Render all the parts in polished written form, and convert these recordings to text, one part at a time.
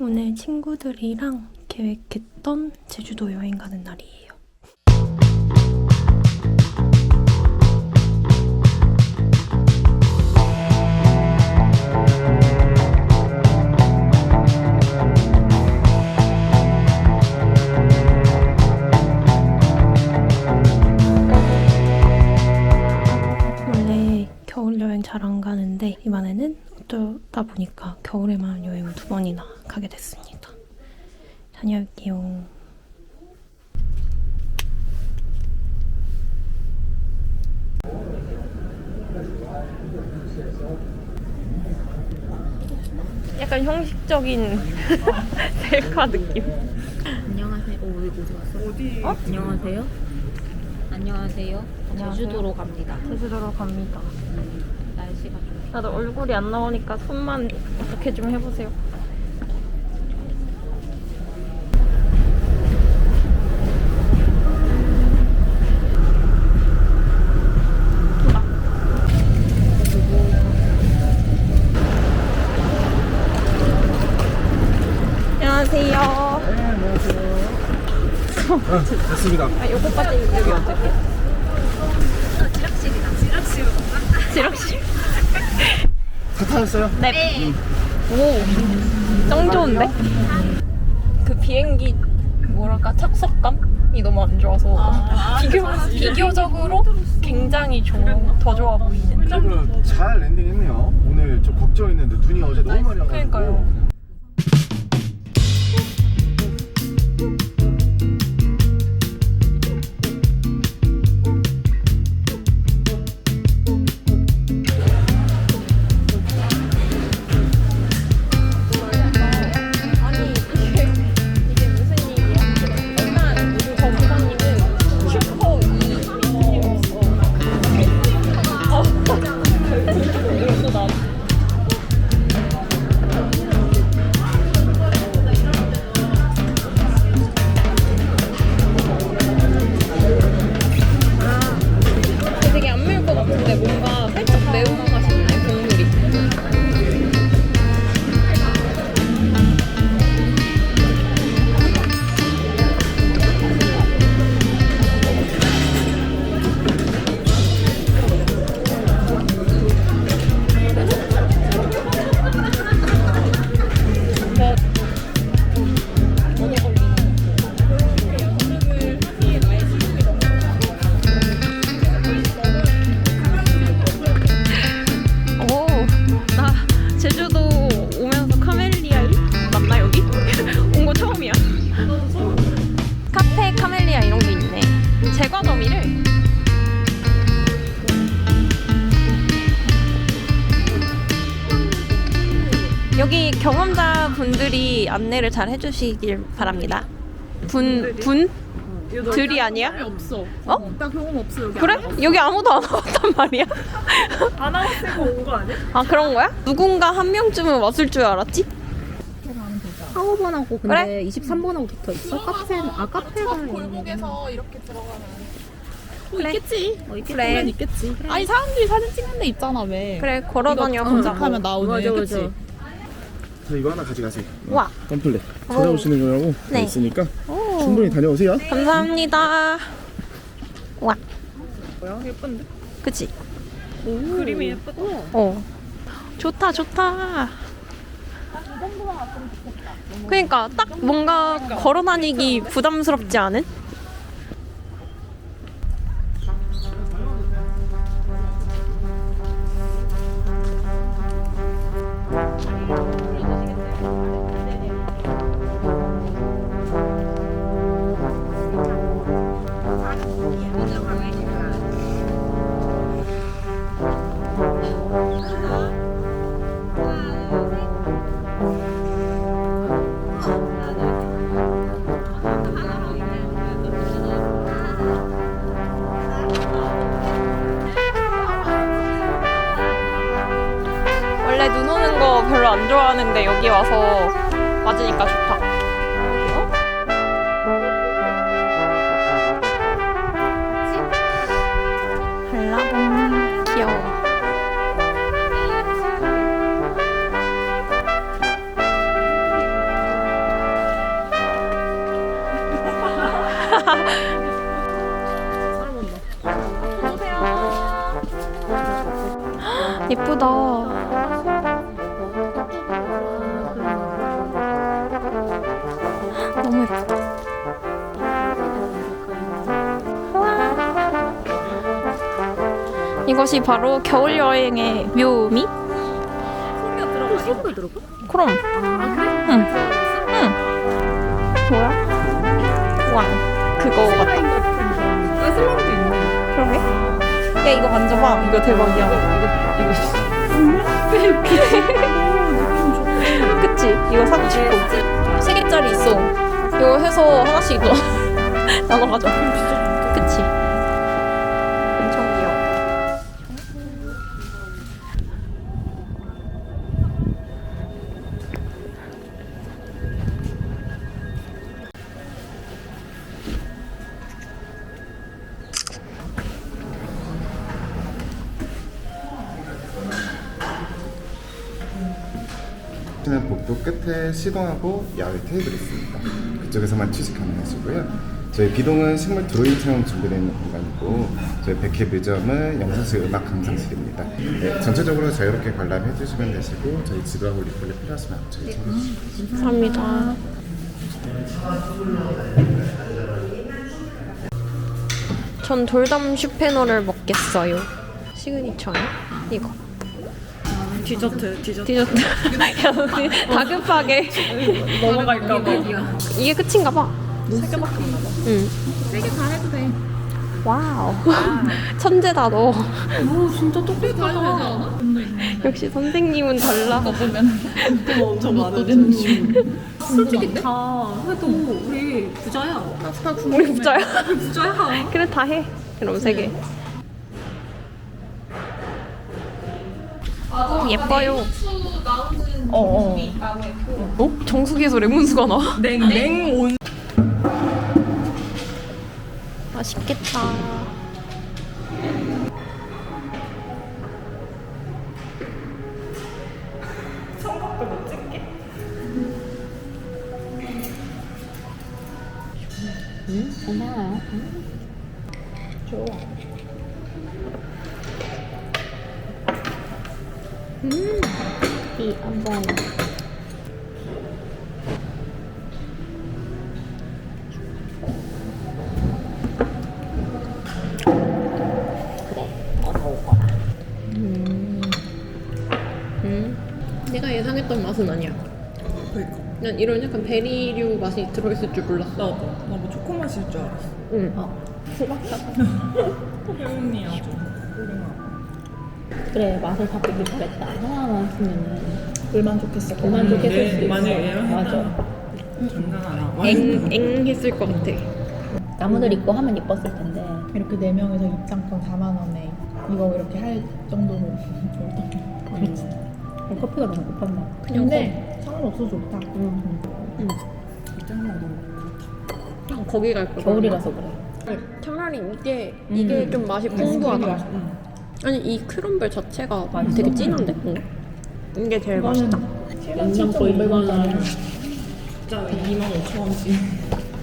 오늘 친구들이랑 계획했던 제주도 여행 가는 날이에요. 원래 겨울 여행 잘 안 가는데 이번에는 어쩌다 보니까 겨울에만 여행을 2번이나 가게 됐습니다. 다녀올게요. 약간 형식적인 셀카 느낌. 안녕하세요. 어디 왔어? 어디? 어? 안녕하세요. 안녕하세요. 제주도로 갑니다. 제주도로 갑니다. 날씨가 좀. 나도 얼굴이 안 나오니까 손만 어떻게 좀 해보세요. 안녕하세요. 네, 안녕하세요. 됐습니다. 아, 요거까지 여기 어떻게? 지락실. 다 타셨어요? 네. 오, 짱 좋은데? 그 비행기 뭐랄까 착석감이 너무 안 좋아서 비교적으로 굉장히 더 좋아 보이는. 그래도 잘 랜딩했네요. 오늘 좀 걱정했는데 눈이 어제 너무 많이 와가지고. 그러니까요. 되게 안 매울 것 같은데 뭔가 살짝 매운 맛이 나요, 국물이. 제주도 오면서 카멜리아 맞나 여기? 온 거 처음이야. 카페 카멜리아 이런 게 있네. 제과점이래. 여기 경험자 분들이 안내를 잘 해주시길 바랍니다. 들이 아니야? 없어. 어? 나 경험 없어 여기. 그래? 여기 아무도 안 와봤단 말이야? 안 왔으니까 온 거 아니야? 아 그런 거야? 누군가 한 명쯤은 왔을 줄 알았지? 4호번하고 근데 그래? 23번하고 붙어 있어. 카페가 골목에서 이렇게 들어가면 그래. 있겠지. 그래. 있겠지. 아니 사람들이 사진 찍는 데 있잖아 왜? 그래 걸어다녀 보자. 하면 나오네. 맞아, 그치? 맞아. 자, 이거 하나 가져가세요. 와. 덤플렛. 찾아오시는 거라고 네. 있으니까 오. 충분히 다녀오세요. 감사합니다. 와. 뭐야? 예쁜데? 그치? 그림이 예쁘다. 어. 좋다 좋다. 그러니까 딱 뭔가 걸어다니기 부담스럽지 않은? 원래 눈 오는 거 별로 안 좋아하는데 여기 와서 맞으니까 좋다. 발라봉 귀여워. 예쁘다. 너무 예쁘다. 와. 이것이 바로 겨울 여행의 묘미? 소리가 들어가? 그럼. 아 그래? 응. 뭐야? 왕. 그거 같아. 아 슬라임도 있네. 그러게. 야 이거 만져봐. 이거 대박이야. 이거 그치? 이거 사고 싶고. 3개짜리 있어. 이거 해서 하나씩 나눠 가져. 그치? 엄청 귀여워. 는 복도 끝에 시동하고 야외 테이블이 있습니다. 그쪽에서만 취식 가능하시고요. 저희 비동은 식물 드로잉 체험 준비되어 있는 공간이고 저희 백회 뮤지엄은 영상실 음악 감상실입니다. 네, 전체적으로 자유롭게 관람해 주시면 되시고 저희 지도하고 리플레 필요하시면 저희 챙겨주시면 감사합니다. 전 돌담 슈페너를 먹겠어요. 시그니처네. 이거. 디저트. 디저트. 다급하게 넘어갈까봐. 이게 끝인가 봐. 3개밖에 없나 봐. 응. 3개 다 해도 돼. 와우. 천재다 너. 오 진짜 똑똑하다. 역시 선생님은 달라. 또 엄청 많은 솔직히 다 해도 우리 부자야. 우리 부자야. 부자야. 그래 다 해. 그럼 3개. 예뻐요. 어? 정수기에서 레몬수가 나와? 냉온. 맛있겠다. 고마워요. 이 한번 내가 예상했던 맛은 아니야. 그니까. 난 이런 약간 베리류 맛이 들어있을 줄 몰랐어. 나뭐 초코 맛일 줄 알았어. 응. 혜은이 아주. 그래 맛을 바꾸길 잘했다. 하나만 했으면은 불만족했어. 불만족했을 수도 있어. 만약에 맞아. 장난 아니야. 엥 했을 것 같아. 나무들 있고 하면 예뻤을 텐데. 이렇게 4명에서 입장권 4만 원에 이거 이렇게 할 정도면 좋다. 그렇지. 커피가 너무 급한다. 근데 상관없어 좋다. 거기 갈 거야. 겨울이라서 그래. 차라리 이게 좀 맛이 풍부하다. 아니 이 크럼블 자체가 되게 진한데? 이게 제일 맛있다. 연장 거의 500원. 진짜 25,000원씩.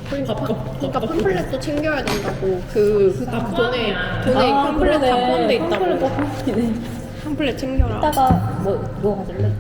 그러니까 팜플렛도 챙겨야 된다고 그 돈에 팜플렛 다 포함돼 있다고. 팜플렛 챙겨라. 이따가 뭐 가질래?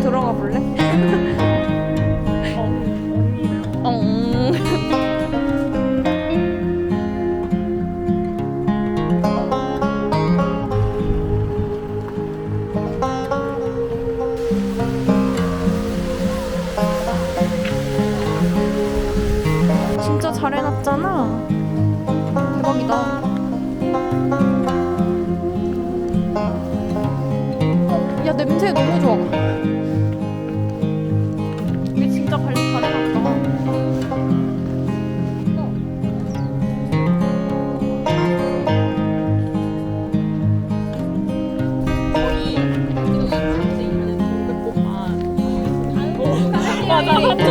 들어가 볼래? 진짜 잘 해놨잖아.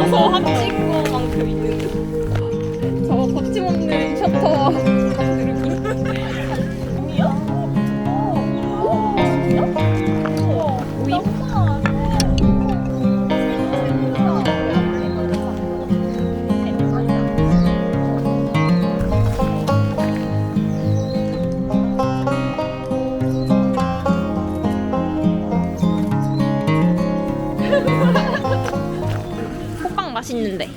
서 한 친구만큼 있는 저거 거침없는 셔터 호빵 맛있는데.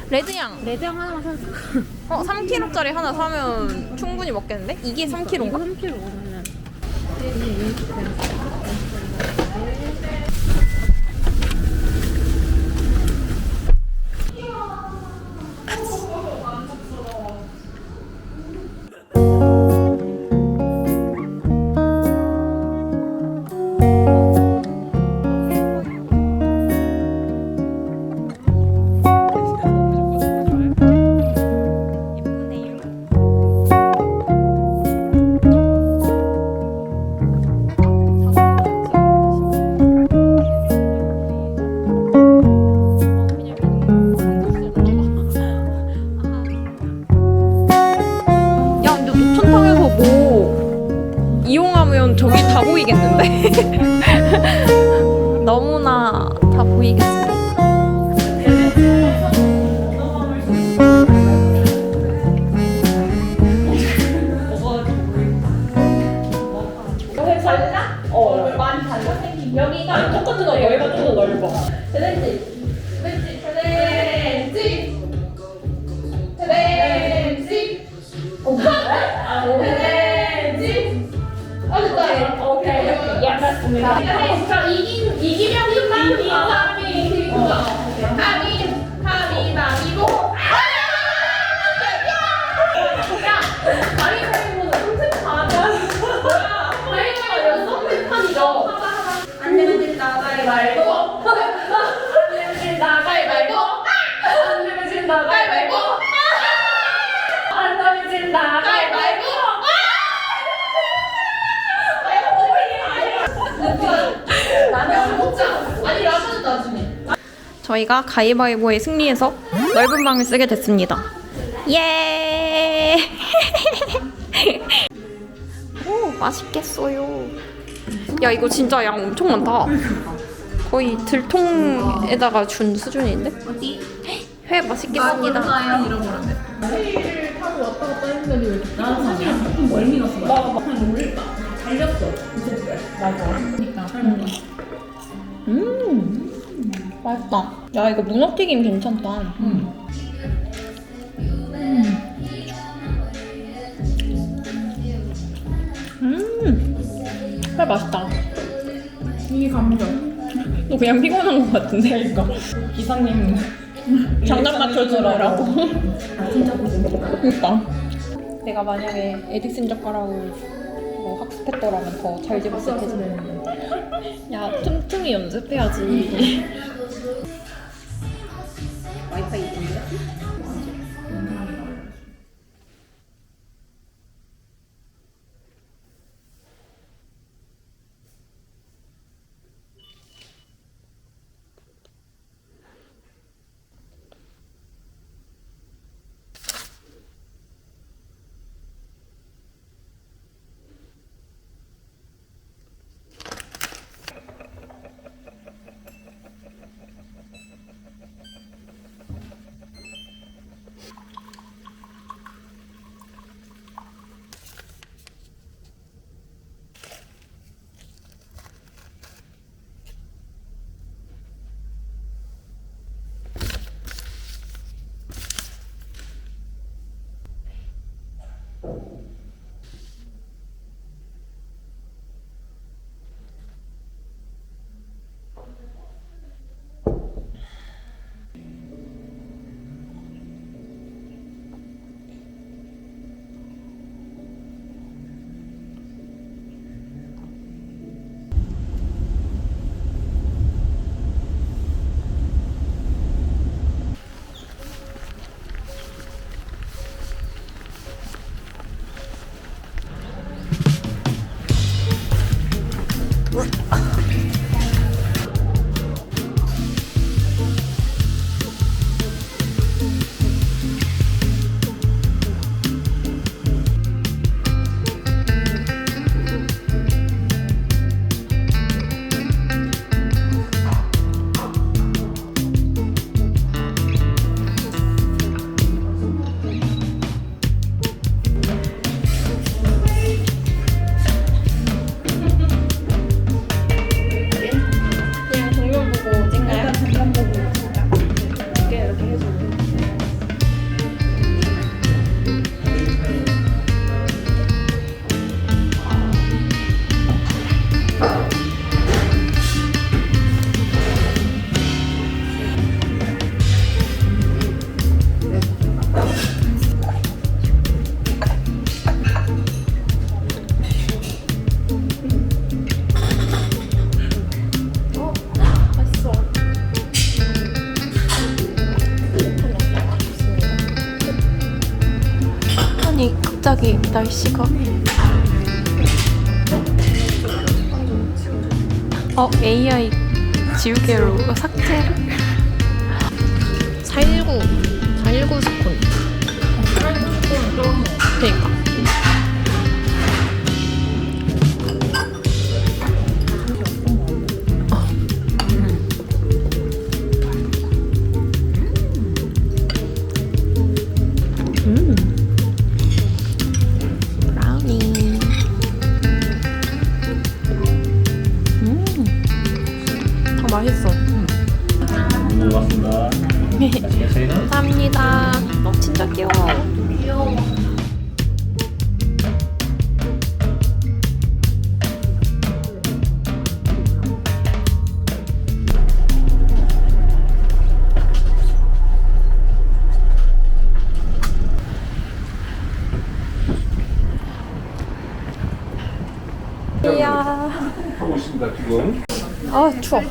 레드향 하나만 살까? 3kg짜리 하나 사면 충분히 먹겠는데? 이게 3kg인가? 3kg. 야, 근데 노천탕에서 뭐 이용하면 저기 다 보이겠는데? 너무나 다 보이겠습니다. 똑같은 거 여기가 좀 더 넓어. 저희가 가위바위보에 승리해서 넓은 방을 쓰게 됐습니다. 예! 오, 맛있겠어요. 야, 이거 진짜 양 엄청 많다. 거의 들통에다가 준 수준인데? 어디? 회 맛있겠습니다. 회의를 타고 왔다 갔다 했는데 왜 이렇게 나는 사실 좀 멀미 났어. 나 그냥 놀랬다. 달렸어. 맞아. 그러니까. 맛있다. 야, 이거 문어튀김 괜찮다. 회 맛있다. 이게 감정. 너 그냥 피곤한 것 같은데? 그러니까 기사님 장난 맞춰주느라고. 아, 진짜 고생했다. 그러니까. 내가 만약에 에디슨 젓가락을 뭐 학습했더라면 더 잘 집었을 텐데. 야, 틈틈이 연습해야지. 와이파이 있던데? 갑자기 날씨가 AI 지우개로 삭제를 419 스콘 그니까 브라우니 다 맛있어. 고맙습니다. 감사합니다. 진짜 귀여워. 이야. 하고 있습니다, 지금. 아 추워.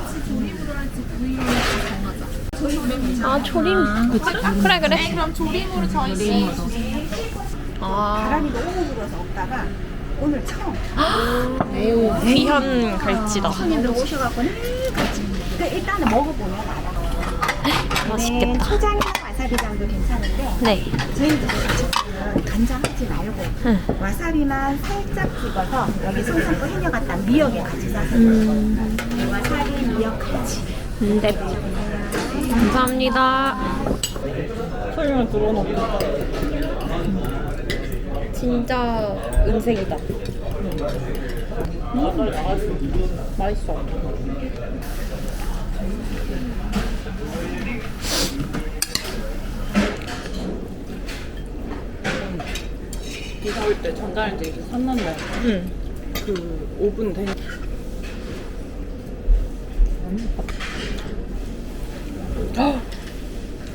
아 조림. 그래 그래. 그럼 조림으로 저희 아 바람이 너무 불어서 없다가 오늘 처음 매우 귀한 갈치다. 손님들 오셔갖고는 같이 일단은 먹어보면 알아요. 맛있겠다. 초장이나 와사비장도 괜찮은데 네. 저희들 같이 간장하지 말고 와사비만 살짝 찍어서 여기 송상도 해녀갔다 미역에 같이 싸서 와사비 미역 같이 네. 감사합니다. 설명 들어놓고. 진짜 은색이다. 맛있어. 이사 올 때 전자레인지 이렇게 샀는데 그 오븐 된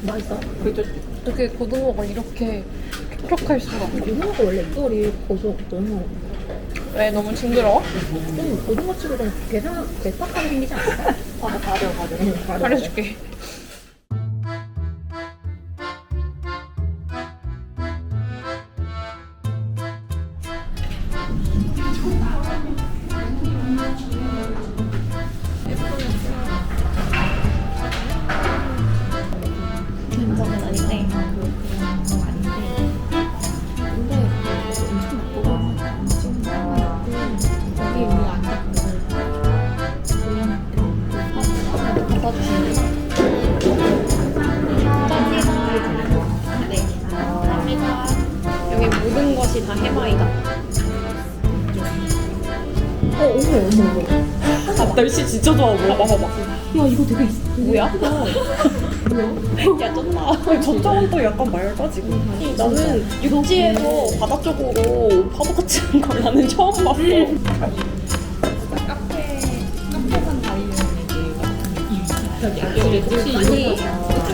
맛있어? 그죠? 어떻게 고등어가 이렇게 촉촉할 수가? 고등어가 원래 입돌이 고소하거든. 왜 너무 징그러워? 고등어치고는 대박하게 생기지 않아? 가려. 가려줄게. 된장은 아닌데. 여기 이거 안 닦고. 여기 모든 것이 다 해마이다. 아, 날씨 진짜 좋아 보여. 봐봐. 야 이거 되게 뭐야? 야, 쩐다. 저쪽은 또 약간 맑아, 지금. 나는 육지에서 바다 쪽으로 파도 같이 하는 걸 나는 처음 봤어.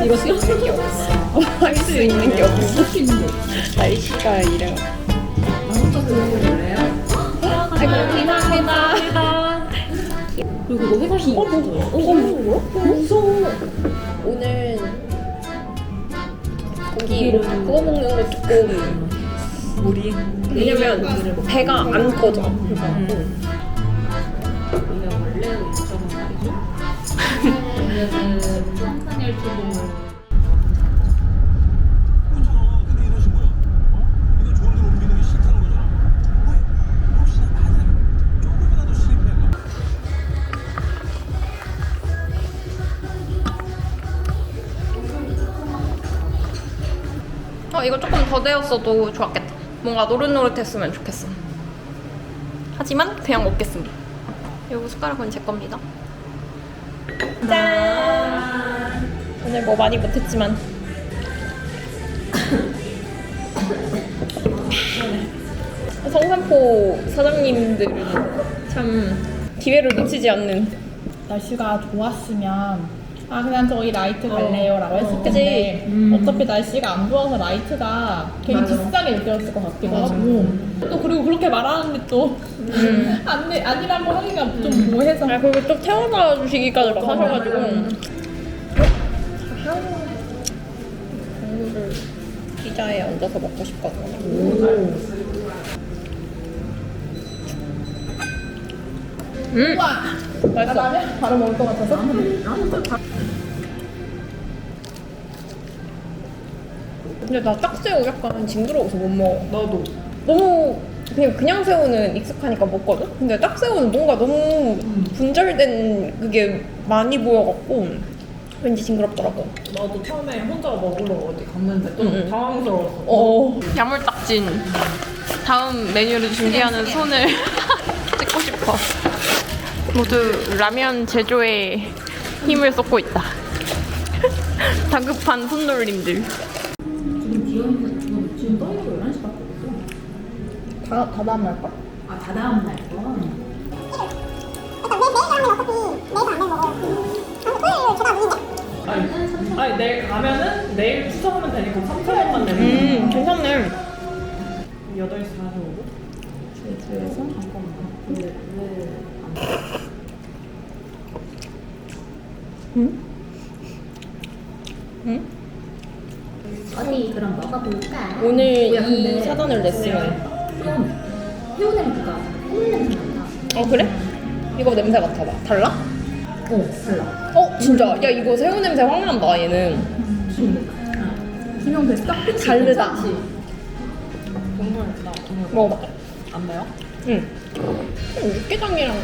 이거 쓸 수 있는 게 없어. 할 수 있는 게 없어. 날씨가 이래. 아이고 감사합니다. 그리고 너 회사 비. 무서워. 오늘 고기 구워 먹는 거 조금 우리 왜냐면 배가 안 꺼져. 근데 이러신 거야. 이거 좋은 데로 옮기는 게 싫다는 거잖아. 왜? 혹시나 만약 조금이라도 실패할까? 이거 조금 더 데웠어도 좋았겠다. 뭔가 노릇노릇했으면 좋겠어. 하지만 그냥 먹겠습니다. 이거 숟가락은 제 겁니다. 짠! 오늘 뭐 많이 못했지만 성산포 사장님들은 참 기회를 놓치지 않는. 날씨가 좋았으면 그냥 저희 라이트 갈래요 라고 했을 그치? 텐데 어차피 날씨가 안 좋아서 라이트가 괜히 비싸게 느껴졌을 것 같기도 하고 또 그리고 그렇게 말하는 게 또 아니라고 하기가 좀 뭐해서 그리고 또 태워다 주시기까지 막 하셔가지고 피자에 얹어서 먹고 싶거든요. 맛있어. 바로 먹을 것 같아서. 근데 나 딱새우 약간 징그러워서 못 먹어. 나도. 너무 그냥 새우는 익숙하니까 먹거든? 근데 딱새우는 뭔가 너무 분절된 그게 많이 보여갖고 왠지 징그럽더라고. 나도 처음에 혼자 먹으러 어디 갔는데 좀 당황스러웠어. 야물딱진. 다음 메뉴를 준비하는 손을 찍고 싶어. 모두 라면 제조에 힘을 쏟고 있다. 다급한 손놀림들. 지금 떠있는 거 11시밖에 없어. 다 다음 날까? 아, 다 다음 날 거. 아니 내일 가면은 내일 추첨하면 되니까 3,000원만 내면 괜찮네. 8시 45분? 제주에서 잠깐만. 왜 어디 그럼 먹어볼까? 오늘 이 근데 사전을 냈으면. 새우 냄새가 콩 냄새 난다. 그래? 이거 냄새 맡아봐. 달라? 달라. 진짜. 야, 이거 새우 냄새 확 난다, 얘는. 김영배 딱 다르다. 국물 나 국물 먹어봐. 안 나요? 응. 육개장이랑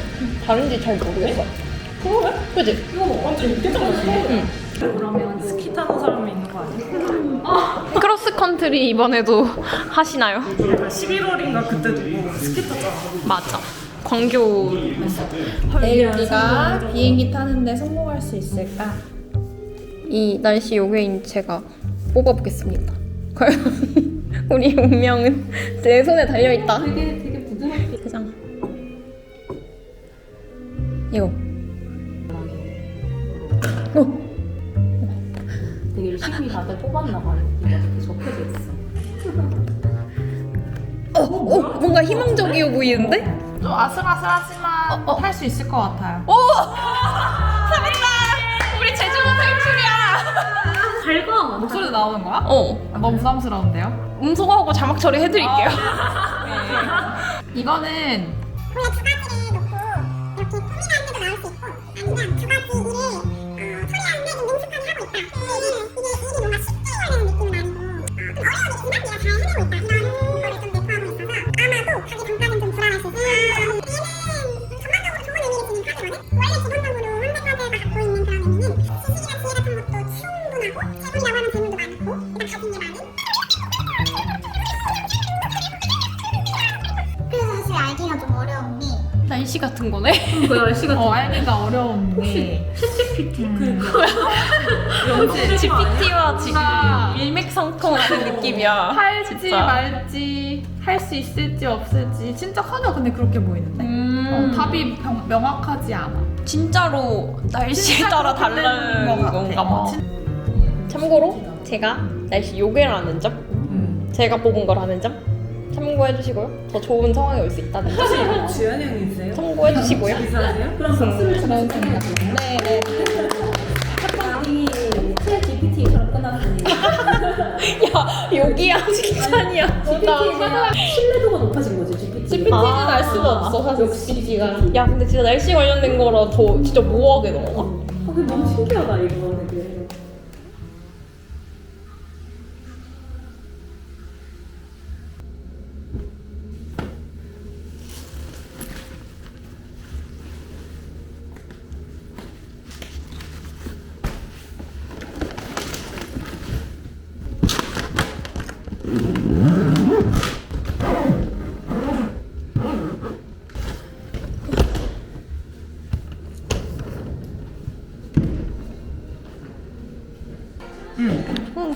다른지 잘 모르겠어. 그러네? 그지? 이거 먹어. 완전 육개장 맛이야. 응. 그러면 스키 타는 사람이 있는 거 아니야? 크로스컨트리 이번에도 하시나요? 11월인가 그때 누구 스키 탔잖아. 맞아. 광교. 내일 우리가 비행기 타는데 성공할 수 있을까? 이 날씨 요괴인 제가 뽑아보겠습니다. 과연 우리 운명은 내 손에 달려있다. 되게 부드럽게. 그잖아. 이거. 되게 열심히 다들 뽑았나 봐. 이렇게 적혀져 있어. 뭔가 희망적이어 보이는데? 좀 아슬아슬하지만 할 수 있을 것 같아요. 우리 제주도 탈출이야! 밝아. 목소리 나오는 거야? 너무 부담스러운데요? 음소거하고 자막 처리해드릴게요. 이거는 원래 두 가지를 놓고 이렇게 꾸미는 데도 나올 수 있고 아니면 두 가지 일을 처리하는데 좀 능숙하게 하고 있다. 이게 일이 뭔가 쉽게 하려는 느낌은 아니고 좀 어려운 일이지만 내가 잘 해내고 있다 이런 거를 좀 내포하고 있어서 아마도 자기 평가는 좀 불안하시지. 얘는 전반적으로 좋은 의미를 지닌 카드거든. 원래 기본적으로 현대카드가 갖고 있는 그런 의미는 지식이나 지혜 같은 것도 충분하고 재물이라고 하면 재물도 많고 일단 가진 게 많은 그래서 사실 알기가 좀 어려운 게 날씨 같은 거네? 그 날씨가 알기가 어려운데 GPT와 지금 일맥상통하는 느낌이야. 할지 진짜. 말지 할 수 있을지 없을지 진짜 하나 근데 그렇게 보이는데 답이 명확하지 않아. 진짜로 날씨에 따라 다른 건가 봐. 참고로 제가 날씨 요괴라는 점, 제가 뽑은 거라는 점 참고해 주시고요. 더 좋은 상황이 올 수 있다는 점 지연이 형이세요? 참고해 주시고요. 기사세요? 그런 박수를 주는 생각. 네. 이미 챗 GPT처럼 끝났으니 야, 여기야 칭찬이야. GPT가 신뢰도가 높아진 거지 GPT. GPT는 알 수가 없어 사실. GPT가. 야, 근데 진짜 날씨 관련된 거라 더 진짜 모호하게 넘어가. 그게 너무 신기하다 이거 되게.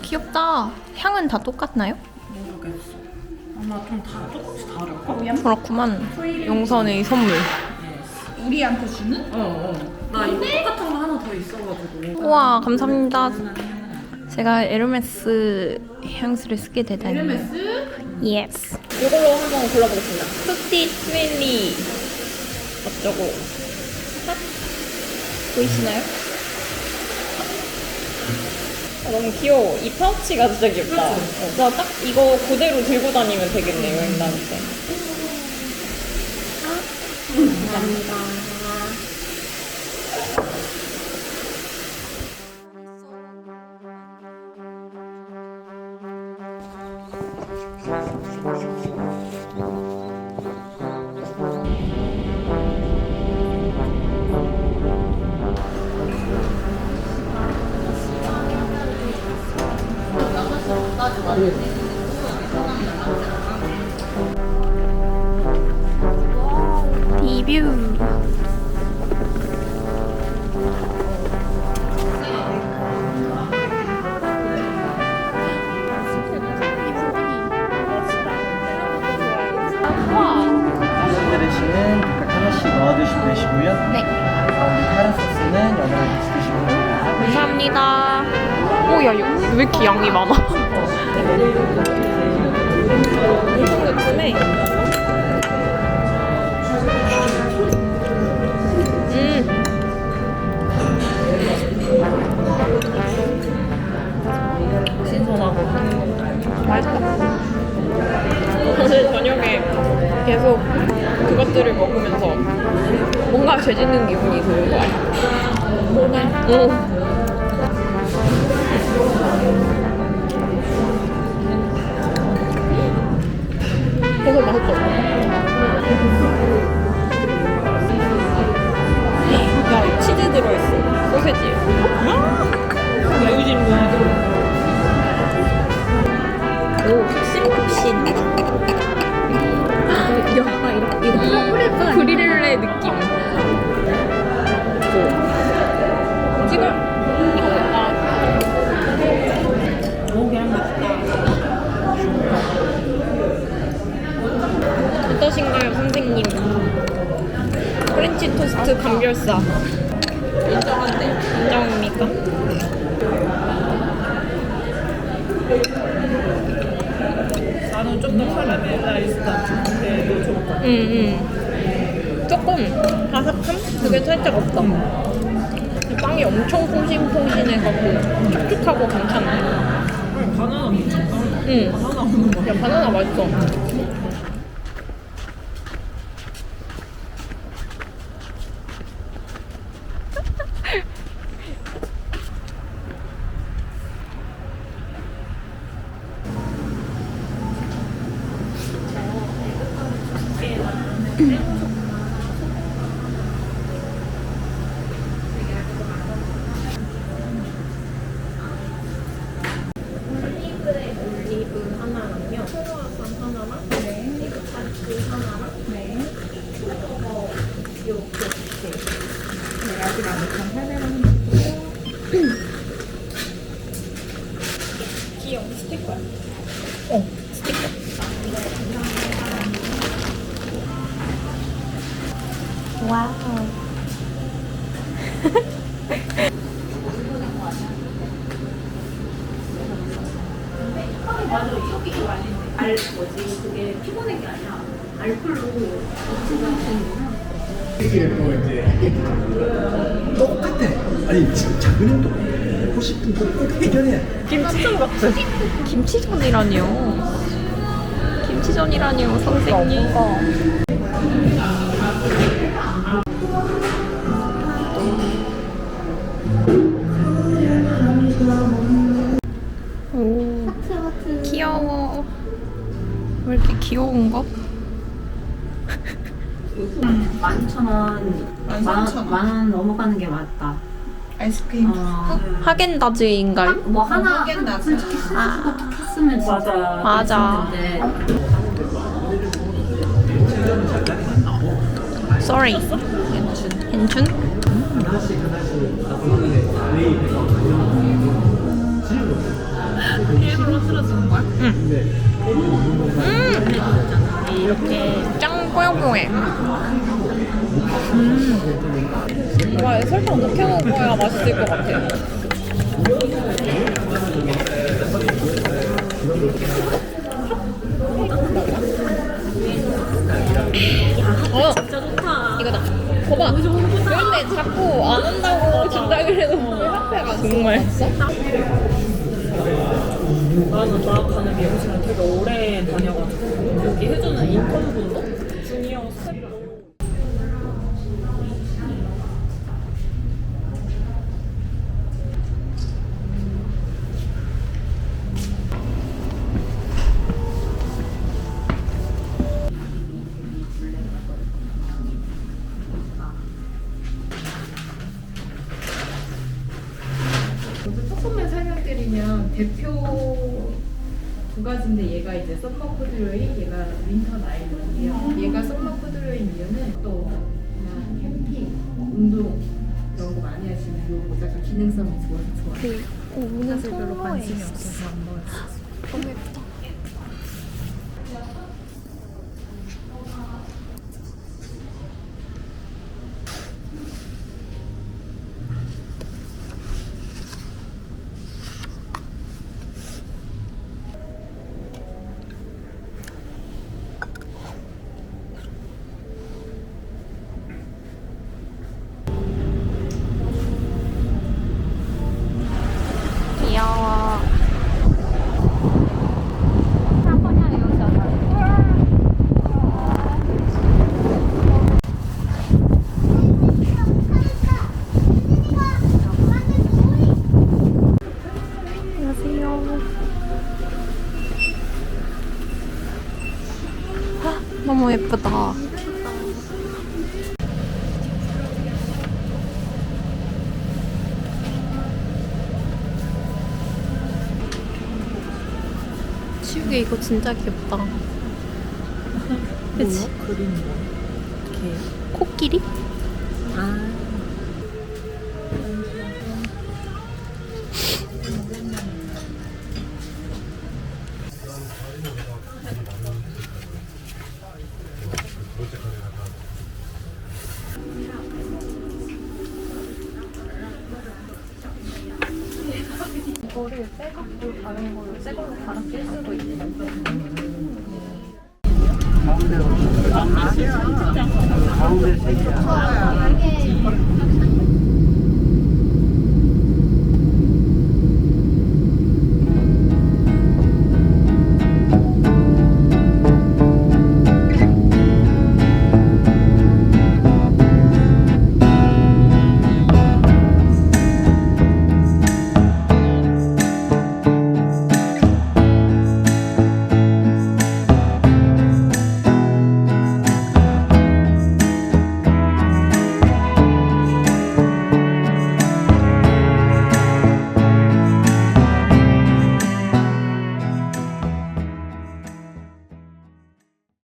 귀엽다. 향은 다 똑같나요? 모르겠어. 아마 좀 다 조금씩 다를까? 그렇구만. 용선의 선물. 우리한테 주는? 나 이거 똑같은 거 하나 더 있어가지고. 우와, 감사합니다. 제가 에르메스 향수를 쓰게 되다니. 에르메스? 예스. 이걸로 한번 골라보겠습니다. 푸티 트웰리 어쩌고. 핫? 보이시나요? 너무 귀여워. 이 파우치가 진짜 귀엽다. 나 딱 이거 그대로 들고 다니면 되겠네, 여행 다닐 때. 리뷰. 드레싱은 각각 하나씩 넣어드시면 되시고요. 네. 카레 소스는 여러 같이 드시면 됩니다. 감사합니다. 오, 야, 왜 이렇게 양이 많아? 신선하고 맛있다. 오늘 저녁에 계속 그것들을 먹으면서 뭔가 죄 짓는 기분이 드는 거야. 응. 계속 맛있어. 야, 치즈 들어있어. 소세지. 오, 푹신푹신. 이거 그릴레 느낌. 찍어. 어떠신가요, 선생님? 프렌치 토스트 감별사. 인정합니까? 나는 좀 더 카라멜라이스한 게 좋을 것 같아. 조금 바삭함? 그게 살짝 없다. 빵이 엄청 퐁신퐁신해갖고 촉촉하고 괜찮네. 바나나 미쳤다. 응. 바나나 먹는 거. 야, 바나나 맛있어. 올리브 하나랑요. 크로와상 하나랑. 네. 에그타르트 하나랑. 네. 요 케이크. 네, 아직 안 익은 사례랑 주고요. 귀여운 스티커. 스티커. 와우. 그게 피곤한 게 아니라 알콜로 이게 또 이제 똑같아. 아니 지금 작은 형도 하고 싶은 거 꼭 해결해. 김치전 같아. 김치전이라니요. 김치전이라니요, 선생님. 오, 귀여워. 왜 이렇게 귀여운가? 11,000원, 만원 넘어가는 게 맞다. 아이스크림. 하겐다즈인가요? 뭐 하나 했으면 진짜 맞아. 괜찮은데. Sorry. 엔춘? 일부러 틀어주는 거야? 이렇게 짱 뽀용뽀용해. 와, 설탕 넣게 먹어야 맛있을 것 같아. 진짜 좋다. 이거다. 봐봐. 그런데 자꾸 안 한다고 준다 그래도 왜 협회가 정말. 나는 나 가는 미용실을 되게 오래 다녀가지고 여기 해주는 인턴분도 주니어 스텝도 조금만 설명드리면 대표 두 가지인데 얘가 이제 썸머 코드로인, 얘가 윈터 나일론이에요. 얘가 썸머 코드로인 이유는 또 그냥 캠핑, 운동 이런 거 많이 하시는 요 모자가 기능성이 좋아서 좋아요. 오늘 사실 별로 관심이 없어서 안 넣었어요. 너무 예쁘다. 귀여워. 안녕하세요. 너무 예쁘다. 치우개 이거 진짜 귀엽다. 그치? 그림 뭐 이렇게 코끼리? 아 이거를 새걸로 다른 걸로 새걸로 갈아 쓸 수도 있는데. 가운데 세 개야.